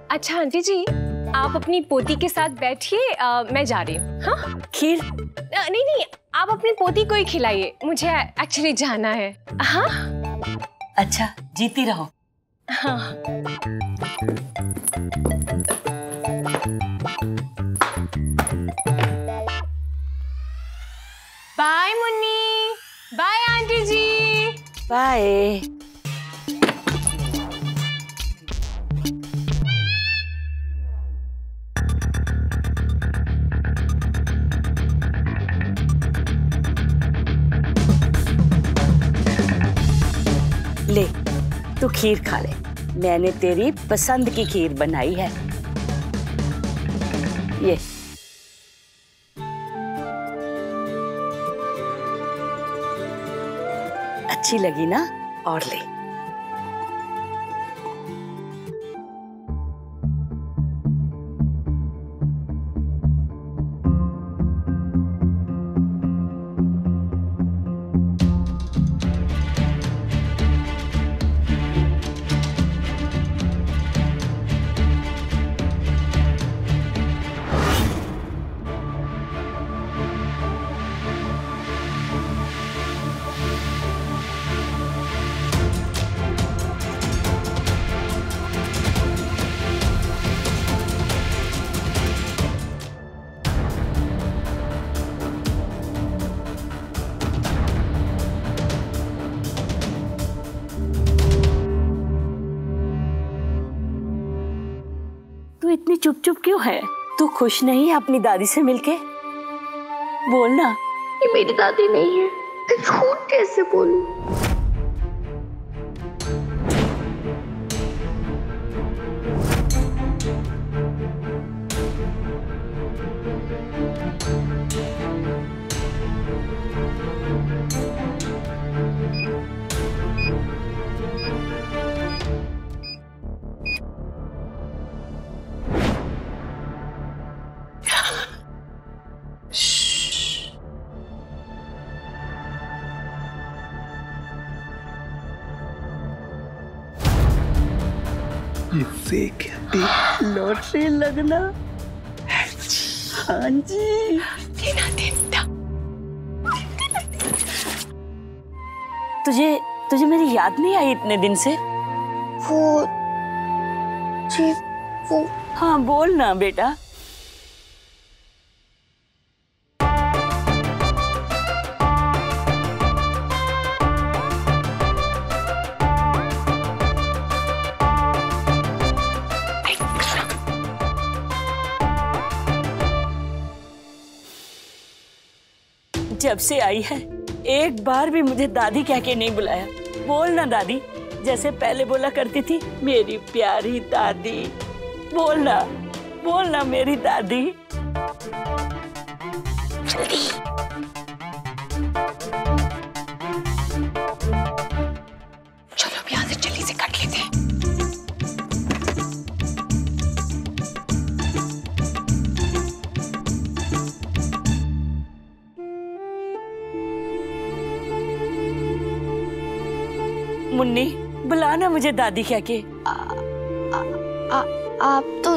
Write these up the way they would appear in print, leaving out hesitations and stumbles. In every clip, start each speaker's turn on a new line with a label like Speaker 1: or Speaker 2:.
Speaker 1: अच्छा आंटी जी, आप अपनी पोती के साथ बैठिए, मैं जा रही हूँ। हाँ
Speaker 2: खीर?
Speaker 1: नहीं नहीं, आप अपनी पोती को ही खिलाइए, मुझे एक्चुअली जाना है। हाँ
Speaker 2: अच्छा, जीती रहो।
Speaker 1: हाँ। बाय मुन्नी, बाय आंटी जी।
Speaker 2: बाय। ले, तू खीर खा ले। मैंने तेरी पसंद की खीर बनाई है। ये अच्छी लगी ना? और ले। तू इतनी चुप चुप क्यों है? तू खुश नहीं है अपनी दादी से मिलके? बोल ना।
Speaker 3: ये मेरी दादी नहीं है, मैं झूठ कैसे बोलूं?
Speaker 2: इसे कहते लॉटरी लगना। हाँ जी। तुझे मेरी याद नहीं आई इतने दिन से?
Speaker 3: वो जी, वो
Speaker 2: हाँ बोल ना बेटा। जब से आई है एक बार भी मुझे दादी कह के नहीं बुलाया। बोल ना दादी, जैसे पहले बोला करती थी, मेरी प्यारी दादी। बोल ना मेरी दादी।
Speaker 3: जल्दी।
Speaker 1: चलो अब यहाँ से जल्दी से कट लेते हैं।
Speaker 2: मुन्नी, बुलाना मुझे दादी कह के।
Speaker 3: आप तो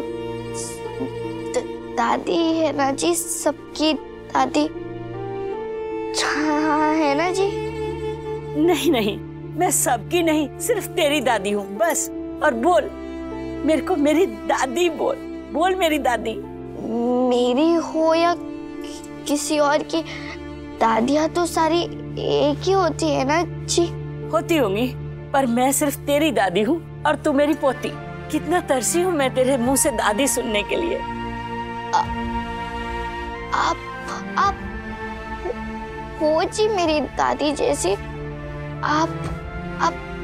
Speaker 3: दादी है ना जी, सबकी दादी। हाँ है ना जी?
Speaker 2: नहीं, मैं सबकी नहीं, सिर्फ तेरी दादी हूँ बस। और बोल, मेरे को मेरी दादी बोल मेरी दादी।
Speaker 3: मेरी हो या किसी और की, दादियाँ तो सारी एक ही होती है ना जी?
Speaker 2: होती होंगी, पर मैं सिर्फ तेरी दादी हूँ और तू मेरी पोती। कितना तरसी हूँ मैं तेरे मुंह से दादी सुनने के लिए।
Speaker 3: आप हो जी मेरी दादी जैसी। आप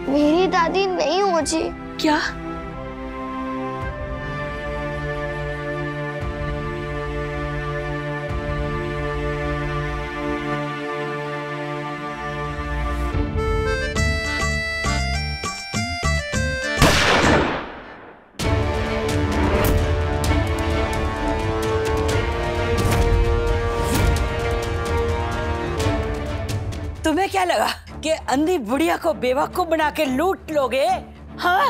Speaker 3: मेरी दादी नहीं हो जी।
Speaker 2: क्या? तुम्हें क्या लगा कि अंधी बुढ़िया को बेवकूफ बना के लूट लोगे? हाँ,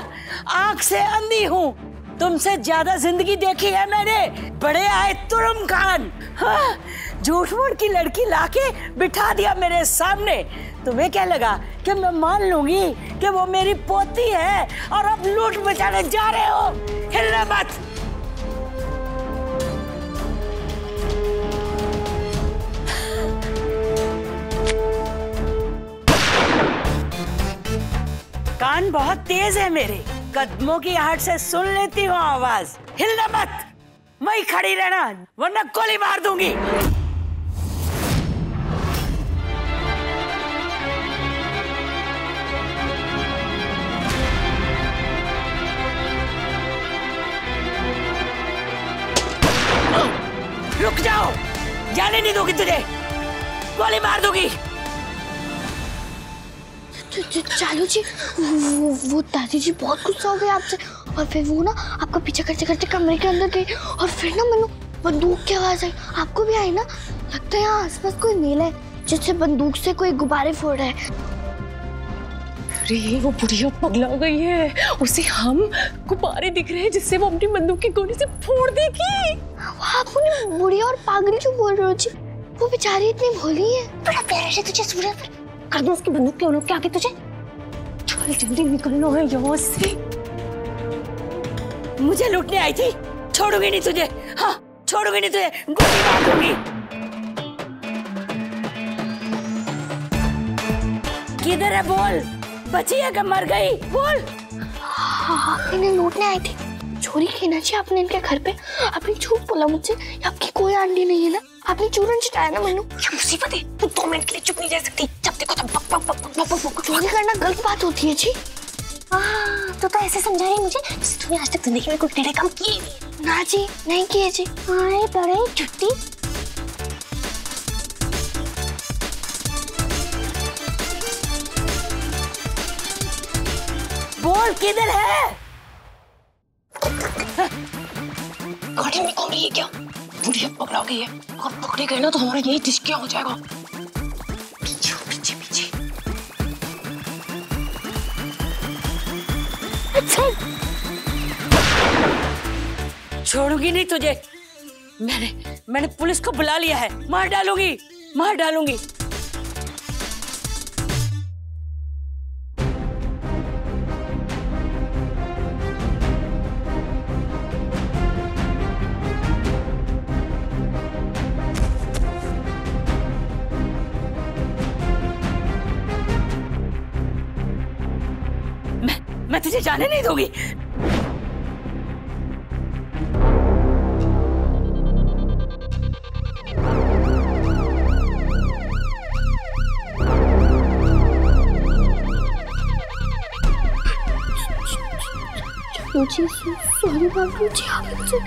Speaker 2: आंख से अंधी हूँ। तुमसे ज्यादा जिंदगी देखी है मैंने। बड़े आए तुरम खान। हाँ, झूठ मूठ की लड़की लाके बिठा दिया मेरे सामने। तुम्हें क्या लगा कि मैं मान लूंगी कि वो मेरी पोती है और अब लूट मचाने जा रहे हो? हिलना मत। कान बहुत तेज है मेरे, कदमों की आहट से सुन लेती हूँ आवाज। हिलना मत, वहीं खड़ी रहना वरना गोली मार दूंगी। रुक जाओ, जाने नहीं दूंगी तुझे, गोली मार दूंगी।
Speaker 3: चालू जी, वो दादी जी बहुत गुस्सा हो गए आपसे और फिर वो ना आपका पीछा करते करते कमरे के अंदर गई और फिर ना मैंने बंदूक की आवाज आई। आपको भी आई ना? लगता है यहाँ आसपास कोई मेला है जिससे बंदूक से कोई गुब्बारे फोड़ रहा है।
Speaker 1: अरे वो बुढ़िया पगला गई है, उसे हम गुब्बारे दिख रहे हैं जिससे वो अपनी बंदूक की गोली से फोड़ देगी।
Speaker 3: आप उन्हें बुढ़िया और पागल क्यों बोल रहे हो जी? वो बेचारी इतनी भोली है। बड़ा प्यारा से तुझे सूर्य कर दूं उसकी बंदूक के उन लोग के आगे तुझे। चल जल्दी निकलना है यहाँ से।
Speaker 2: मुझे लूटने आई थी, छोड़ूंगी नहीं तुझे। हाँ, छोड़ूंगी नहीं तुझे, गोली मार दूंगी। किधर है बोल? बची है कि मर गई? बोल।
Speaker 3: हाँ, इन्हें लूटने आई थी। चोरी की ना जी आपने इनके घर पे। आपने झूठ बोला मुझसे, आपकी कोई आंटी नहीं है ना। आपने चूरन चिटाया ना मनु।
Speaker 1: क्या मुसीबत है, तू 2 मिनट के लिए चुप नहीं रह सकती। जब देखो तब बक बक बक बक बक बक।
Speaker 3: चोरी करना गलत बात होती है जी।
Speaker 1: तो ऐसे समझा रही मुझे जैसे तूने आज तक जिंदगी में कोई टेढ़े काम किए नहीं।
Speaker 3: ना जी, नहीं किए जी।
Speaker 1: हाय बड़े झुट्टी।
Speaker 2: बोल किधर है?
Speaker 1: गाड़ी में कौन है क्या? बुढ़िया पकड़ा गई है और पकड़े गए ना तो हमारा यही डिस्किया हो जाएगा। पीछे पीछे पीछे।
Speaker 2: अच्छा, छोड़ूंगी नहीं तुझे। मैंने पुलिस को बुला लिया है। मार डालूंगी, मार डालूंगी। मैं तुझे जाने नहीं दूंगी।
Speaker 3: सॉरी बाबू जी, आपसे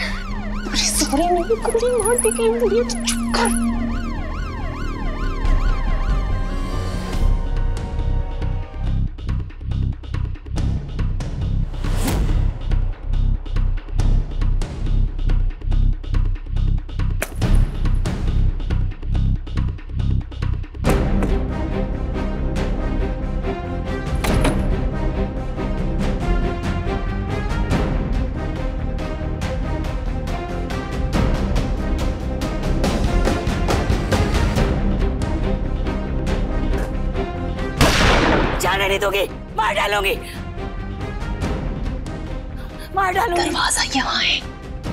Speaker 1: सॉरी नहीं, गोली मार देगी बुढ़िया। तो चुप कर।
Speaker 2: जाने नहीं दूंगी, मार डालूंगी, मार डालूंगी।
Speaker 1: दरवाजा यहाँ है,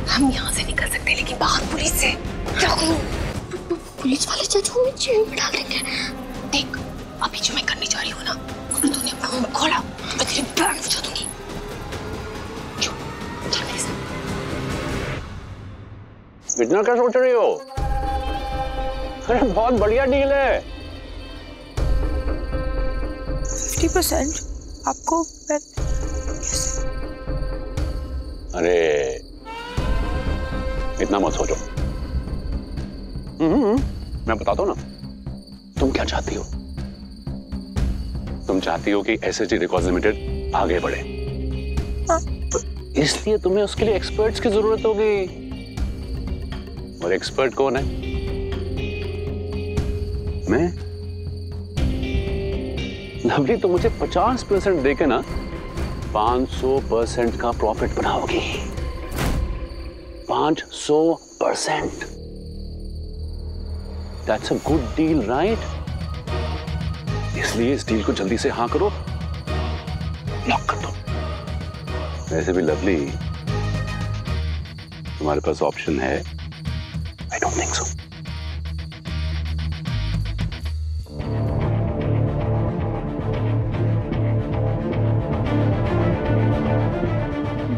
Speaker 1: हम यहाँ से निकल सकते हैं लेकिन बाहर पुलिस है। क्या करूं?
Speaker 3: पुलिस वाले चाचू हमें जेल में डाल देंगे।
Speaker 1: देख, अभी जो मैं करने जा रही हूँ ना, अगर तूने अपना मुंह खोला तो तेरी प्राण बचा दूंगी। चल मेरे साथ।
Speaker 4: इतना क्या सोच रही हो? अरे बहुत बढ़िया डील है।
Speaker 2: 50% आपको कैसे?
Speaker 4: अरे इतना मत सोचो। मैं बताता हूँ ना, तुम क्या चाहती हो? तुम चाहती हो कि एसएचजी रिकॉर्ड्स लिमिटेड आगे बढ़े, इसलिए तुम्हें उसके लिए एक्सपर्ट्स की जरूरत होगी। और एक्सपर्ट कौन है? मैं। लवली, तो मुझे 50% देके ना
Speaker 5: 500% का profit बनाओगी। 500%। That's a good deal, right? इसलिए इस डील को जल्दी से हाँ करो, लॉक कर दो। वैसे भी लवली, तुम्हारे पास ऑप्शन है? I don't think so.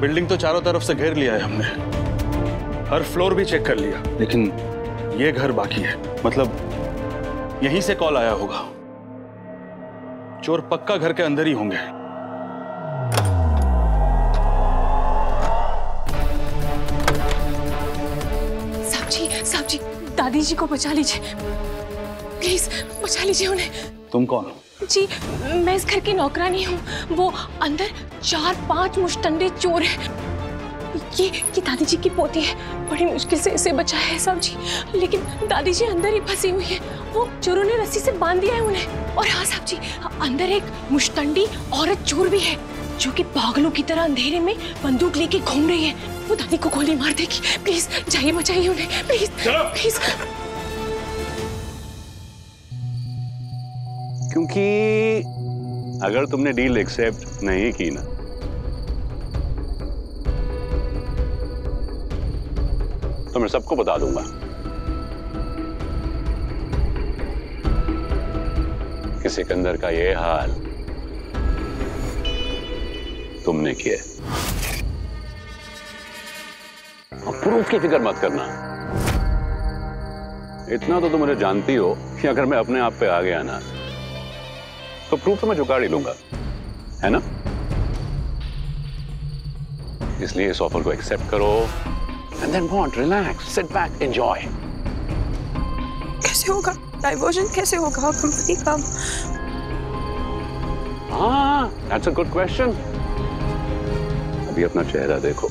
Speaker 6: Building तो चारों तरफ से घेर लिया है हमने, हर फ्लोर भी चेक कर लिया, लेकिन ये घर बाकी है। मतलब यहीं से कॉल आया होगा। चोर पक्का घर के अंदर ही होंगे।
Speaker 1: साहब जी, दादी जी को बचा लीजिए, प्लीज बचा लीजिए उन्हें।
Speaker 6: तुम कौन हो?
Speaker 1: जी, मैं इस घर की नौकरानी हूँ। वो अंदर 4-5 मुश्तंडे चोर हैं। ये दादी जी की पोती है, बड़ी मुश्किल से इसे बचाया है साहब जी, लेकिन दादी जी अंदर ही फंसी हुई है। वो चोरों ने रस्सी से बांध दिया है उन्हें। और हाँ साहब जी, अंदर एक मुश्तंडी औरत चोर भी है, जो कि पागलों की तरह अंधेरे में बंदूक लेके घूम रही है। वो दादी को गोली मार देगी। प्लीज जाइए, बचाइए उन्हें, प्लीज प्लीज।
Speaker 5: क्योंकि अगर तुमने डील एक्सेप्ट नहीं की ना, तो मैं सबको बता दूंगा कि सिकंदर का ये हाल तुमने किया। और प्रूफ की फिक्र मत करना। इतना तो तुम मुझे जानती हो कि अगर मैं अपने आप पे आ गया ना, तो प्रूफ तो मैं जुगाड़ ही लूंगा, है ना? इसलिए इस ऑफर को एक्सेप्ट करो and then what? Relax, sit back, enjoy.
Speaker 1: कैसे होगा डाइवर्जन? कैसे होगा कंपनी का?
Speaker 5: हाँ, that's a good question. अभी अपना चेहरा देखो,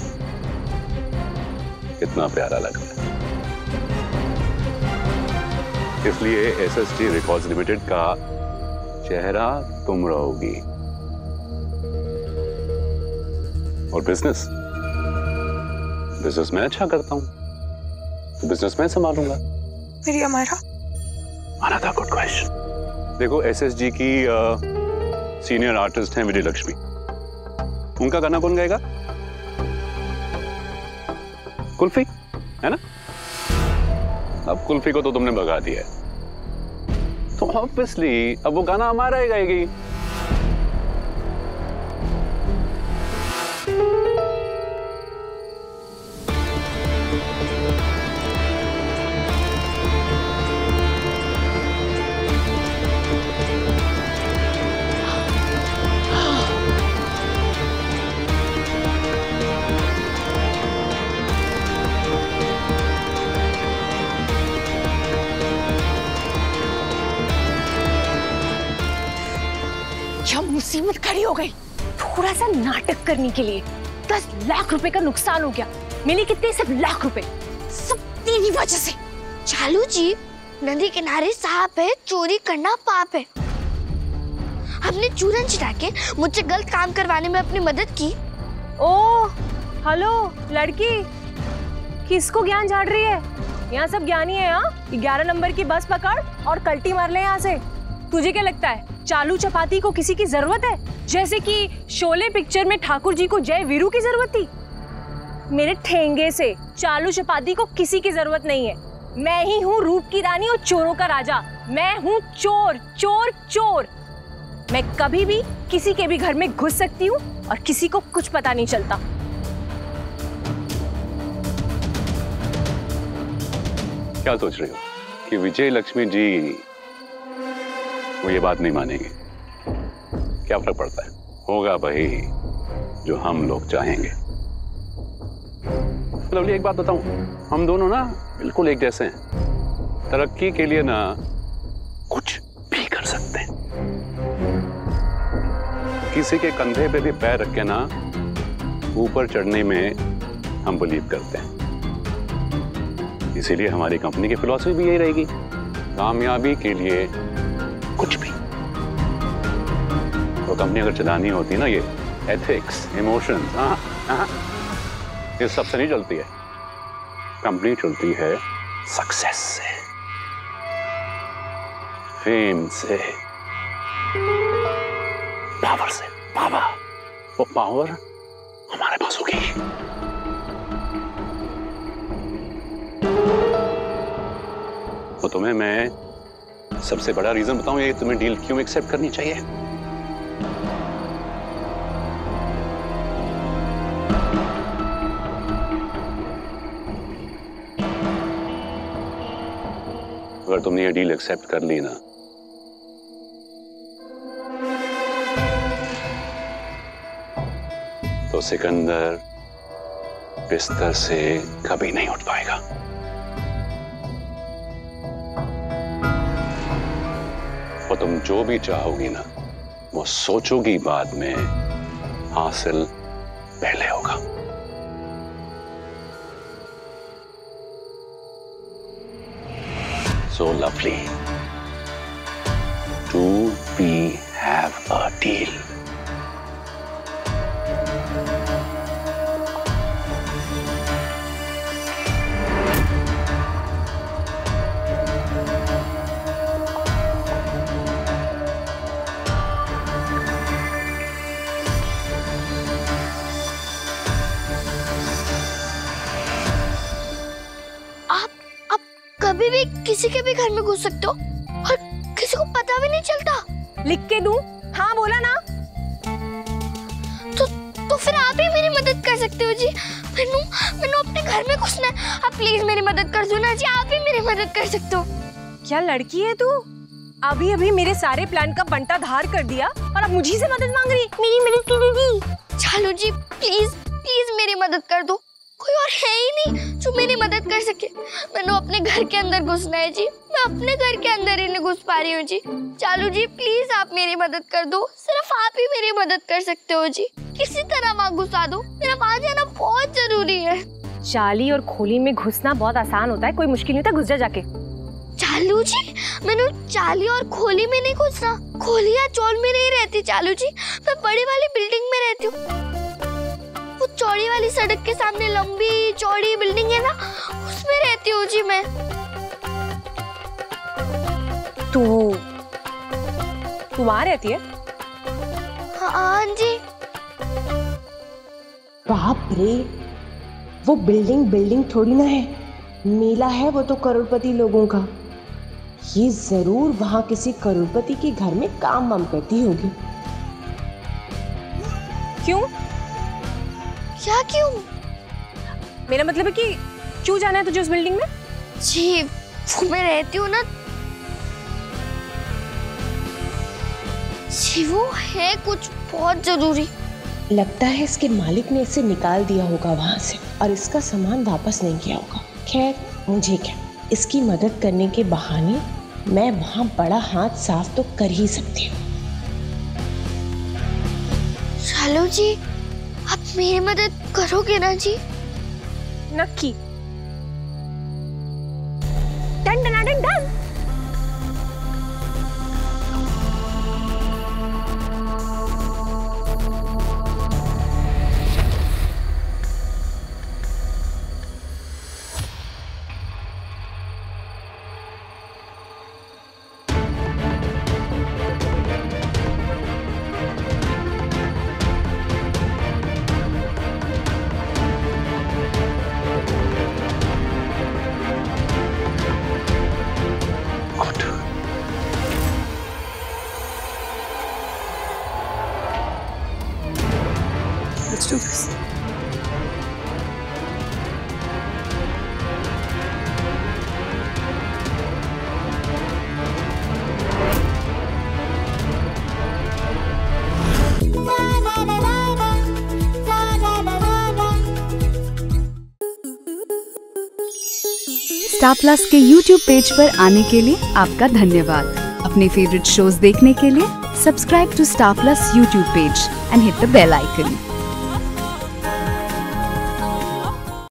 Speaker 5: कितना प्यारा लग रहा है। इसलिए SSG रिकॉर्ड्स लिमिटेड का चेहरा तुम रहोगी। और बिजनेस मैं अच्छा करता हूं, तो बिजनेस मैं संभालूंगा।
Speaker 1: मेरी हमारा
Speaker 5: Another good question. देखो, SSG की सीनियर आर्टिस्ट हैं विजय लक्ष्मी। उनका गाना कौन गाएगा? कुल्फी, है ना? अब कुल्फी को तो तुमने भगा दिया है, तो ऑब्वियसली अब वो गाना हमारा ही गाएगी।
Speaker 1: क्या मुसीबत खड़ी हो गई। थोड़ा सा नाटक करने के लिए 10 लाख रुपए का नुकसान हो गया। मिले कितने? सिर्फ लाख रुपए, सब तेरी वजह से।
Speaker 3: चालू जी, नदी किनारे सांप है, चोरी करना पाप है। आपने चूरन चिढ़ा के मुझसे गलत काम करवाने में अपनी मदद की।
Speaker 7: ओ हेलो लड़की, किसको ज्ञान झाड़ रही है? यहाँ सब ज्ञानी है। यहाँ 11 नंबर की बस पकड़ और कल्टी मार ले यहाँ से। तुझे क्या लगता है चालू चपाती को किसी की जरूरत है? जैसे कि शोले पिक्चर में ठाकुर जी को जय वीरू की जरूरत थी। मेरे ठेंगे से चालू चपाती को किसी की जरूरत नहीं है। मैं ही हूँ रूप की रानी और चोरों का राजा। मैं हूँ चोर चोर चोर। मैं कभी भी किसी के भी घर में घुस सकती हूँ और किसी को कुछ पता नहीं चलता।
Speaker 5: क्या सोच रही हो कि विजय लक्ष्मी जी वो ये बात नहीं मानेंगे? क्या फर्क पड़ता है, होगा वही जो हम लोग चाहेंगे। लवली, एक बात बताऊं, हम दोनों ना बिल्कुल एक जैसे हैं। तरक्की के लिए ना कुछ भी कर सकते हैं। किसी के कंधे पे भी पैर रख के ना ऊपर चढ़ने में हम बिलीव करते हैं। इसीलिए हमारी कंपनी की फिलॉसफी भी यही रहेगी, कामयाबी के लिए कुछ भी। तो कंपनी अगर चलानी होती ना ये एथिक्स, इमोशंस, ये सबसे नहीं चलती है। कंपनी चलती है सक्सेस से, फेम से, पावर से। पावर, वो पावर हमारे पास होगी। तो तुम्हें मैं सबसे बड़ा रीजन बताऊं ये तुम्हें डील क्यों एक्सेप्ट करनी चाहिए। अगर तुमने ये डील एक्सेप्ट कर ली ना, तो सिकंदर बिस्तर से कभी नहीं उठ पाएगा। और तुम जो भी चाहोगी ना, वो सोचोगी बाद में, हासिल पहले होगा। So lovely. Do we have a deal?
Speaker 3: कभी भी किसी के भी घर में घुस सकते हो और किसी को पता भी नहीं चलता।
Speaker 7: लिख के दूं? हाँ बोला ना।
Speaker 3: तो फिर आप ही मेरी मदद कर सकते हो जी। मैंने अपने घर में घुसना है, आप प्लीज मेरी मदद कर दो ना जी। आप ही मेरी मदद कर सकते हो।
Speaker 7: क्या लड़की है तू? अभी अभी मेरे सारे प्लान का बंटा धार कर दिया और अब मुझे से मदद मांग रही।
Speaker 3: मेरी मदद कर दीजिए। चालू जी प्लीज प्लीज मेरी मदद कर दो। कोई और है ही नहीं जो मेरी मदद कर सके। मैंने अपने घर के अंदर घुसना है जी। मैं अपने घर के अंदर ही नहीं घुस पा रही हूँ जी। चालू जी प्लीज आप मेरी मदद कर दो। सिर्फ आप ही मेरी मदद कर सकते हो जी। किसी तरह वहाँ घुसा दो, मेरा वहाँ जाना बहुत जरूरी है।
Speaker 7: चाली और खोली में घुसना बहुत आसान होता है, कोई मुश्किल नहीं होता, घुस जा जाके।
Speaker 3: चालू जी मैंने चाली और खोली में नहीं घुसना। खोली या चौल में नहीं रहती चालू जी, मैं बड़ी वाली बिल्डिंग में रहती हूँ। वो चौड़ी वाली सड़क के सामने लंबी चौड़ी बिल्डिंग है ना, उसमें रहती हूँ जी मैं।
Speaker 7: तू वहाँ रहती है?
Speaker 3: हाँ जी।
Speaker 8: बाप रे, वो बिल्डिंग थोड़ी ना है, मेला है वो तो करोड़पति लोगों का। ये जरूर वहां किसी करोड़पति के घर में काम वाम करती होगी।
Speaker 7: क्यों?
Speaker 3: क्या क्यों?
Speaker 7: मेरा मतलब है कि क्यों जाना है तुझे उस बिल्डिंग में?
Speaker 3: जी वो मैं रहती हूँ ना जी, वो है कुछ बहुत जरूरी।
Speaker 8: लगता है इसके मालिक ने इसे निकाल दिया होगा वहां से और इसका सामान वापस नहीं किया होगा। खैर मुझे क्या, इसकी मदद करने के बहाने मैं वहां बड़ा हाथ साफ तो कर ही सकती हूँ।
Speaker 3: चलो जी आप मेरी मदद करोगे ना जी?
Speaker 7: नक्की। Done done done done. Let's do this.
Speaker 9: Star plus के YouTube पेज पर आने के लिए आपका धन्यवाद। अपने फेवरेट शोज देखने के लिए subscribe to Star Plus YouTube page and hit the bell icon.